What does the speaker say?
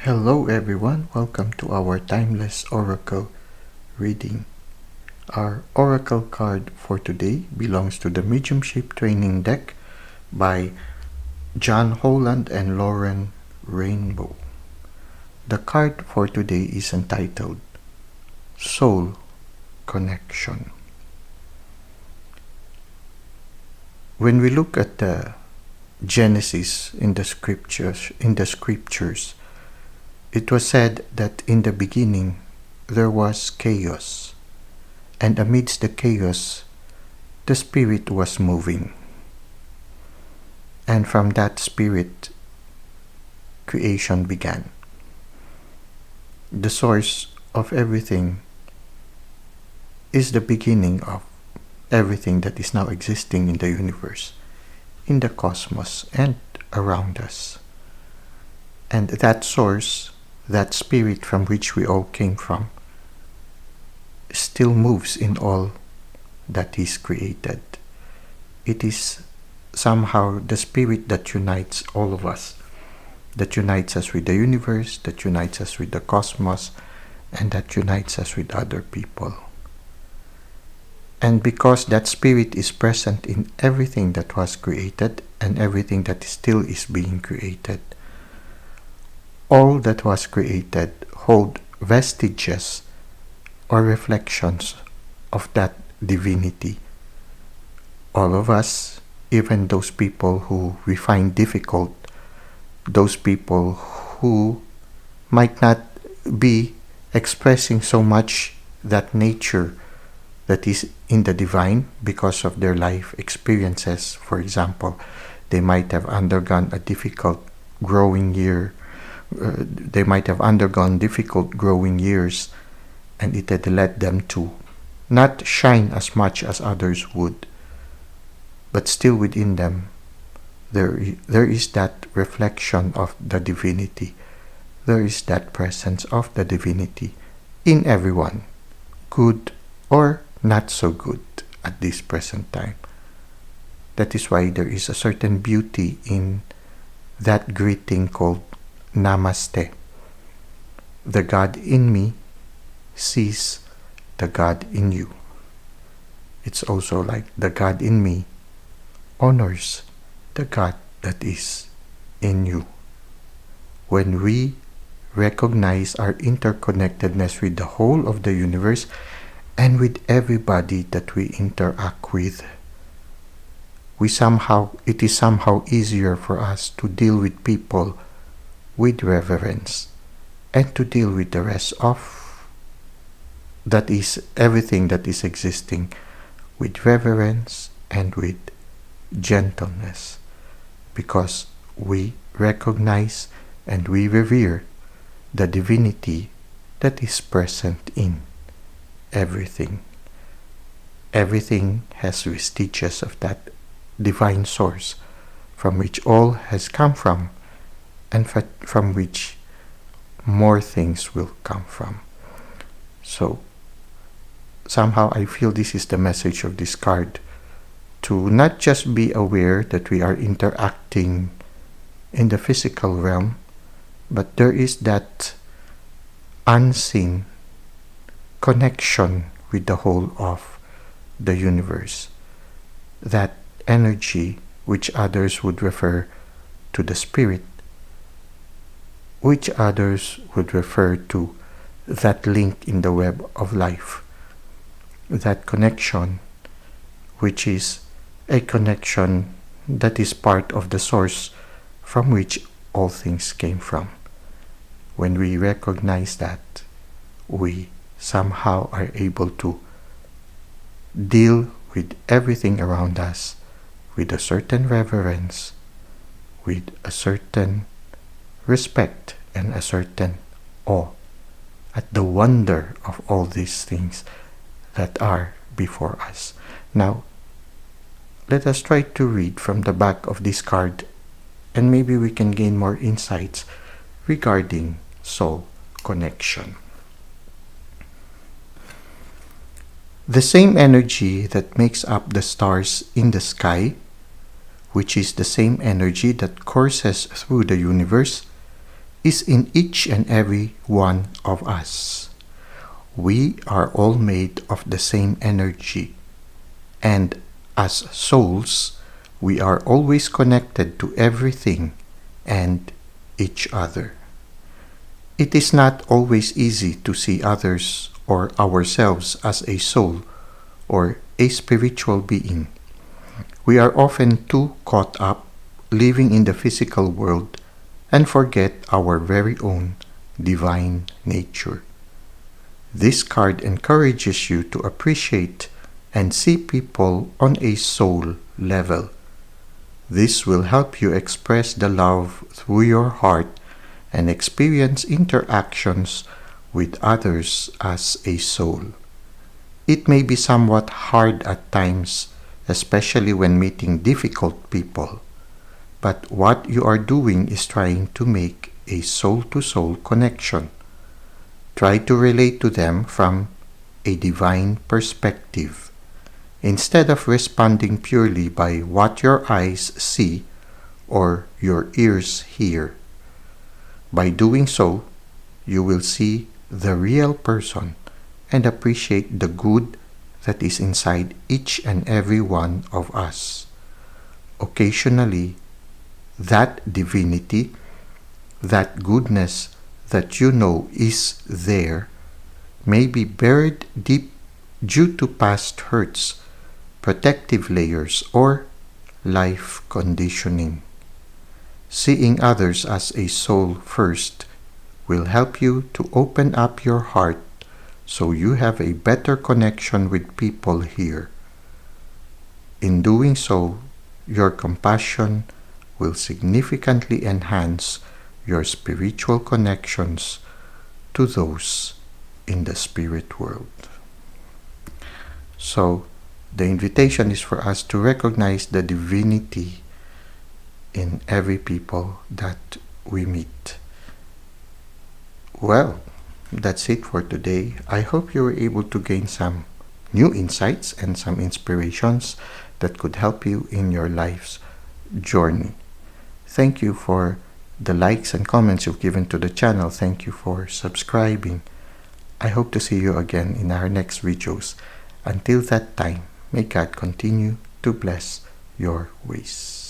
Hello everyone, welcome to our Timeless Oracle reading. Our Oracle card for today belongs to the Mediumship training deck by John Holland and Lauren Rainbow. The card for today is entitled Soul Connection. When we look at the Genesis in the scriptures, it was said that in the beginning there was chaos, and amidst the chaos, the Spirit was moving. And from that Spirit, creation began. The source of everything is the beginning of everything that is now existing in the universe, in the cosmos, and around us. And that source, that Spirit from which we all came from, still moves in all that is created. It is somehow the Spirit that unites all of us, that unites us with the universe, that unites us with the cosmos, and that unites us with other people. And because that Spirit is present in everything that was created and everything that still is being created, all that was created hold vestiges or reflections of that divinity. All of us, even those people who we find difficult, those people who might not be expressing so much that nature that is in the divine because of their life experiences. For example, they might have undergone a difficult growing year. They might have undergone difficult growing years, and it had led them to not shine as much as others would. But still within them, there is that reflection of the divinity. There is that presence of the divinity in everyone, good or not so good at this present time. That is why there is a certain beauty in that greeting called Namaste. The God in me sees the God in you. It's also like the God in me honors the God that is in you. When we recognize our interconnectedness with the whole of the universe and with everybody that we interact with, it is somehow easier for us to deal with people with reverence and to deal with the rest of that is everything that is existing with reverence and with gentleness, because we recognize and we revere the divinity that is present in everything. Everything has vestiges of that divine source from which all has come from, and from which more things will come from. So somehow I feel this is the message of this card, to not just be aware that we are interacting in the physical realm, but there is that unseen connection with the whole of the universe, that energy which others would refer to the Spirit, which others would refer to that link in the web of life, that connection which is a connection that is part of the source from which all things came from. When we recognize that, we somehow are able to deal with everything around us with a certain reverence, with a certain respect, and a certain awe at the wonder of all these things that are before us. Now, let us try to read from the back of this card, and maybe we can gain more insights regarding soul connection. The same energy that makes up the stars in the sky, which is the same energy that courses through the universe, is in each and every one of us. We are all made of the same energy, and as souls, we are always connected to everything and each other. It is not always easy to see others or ourselves as a soul or a spiritual being. We are often too caught up living in the physical world and forget our very own divine nature. This card encourages you to appreciate and see people on a soul level. This will help you express the love through your heart and experience interactions with others as a soul. It may be somewhat hard at times, especially when meeting difficult people, but what you are doing is trying to make a soul-to-soul connection. Try to relate to them from a divine perspective, instead of responding purely by what your eyes see or your ears hear. By doing so, you will see the real person and appreciate the good that is inside each and every one of us. Occasionally, that divinity, that goodness that you know is there, may be buried deep due to past hurts, protective layers, or life conditioning. Seeing others as a soul first will help you to open up your heart so you have a better connection with people here. In doing so, your compassion will significantly enhance your spiritual connections to those in the spirit world. So, the invitation is for us to recognize the divinity in every people that we meet. Well, that's it for today. I hope you were able to gain some new insights and some inspirations that could help you in your life's journey. Thank you for the likes and comments you've given to the channel. Thank you for subscribing. I hope to see you again in our next videos. Until that time, may God continue to bless your ways.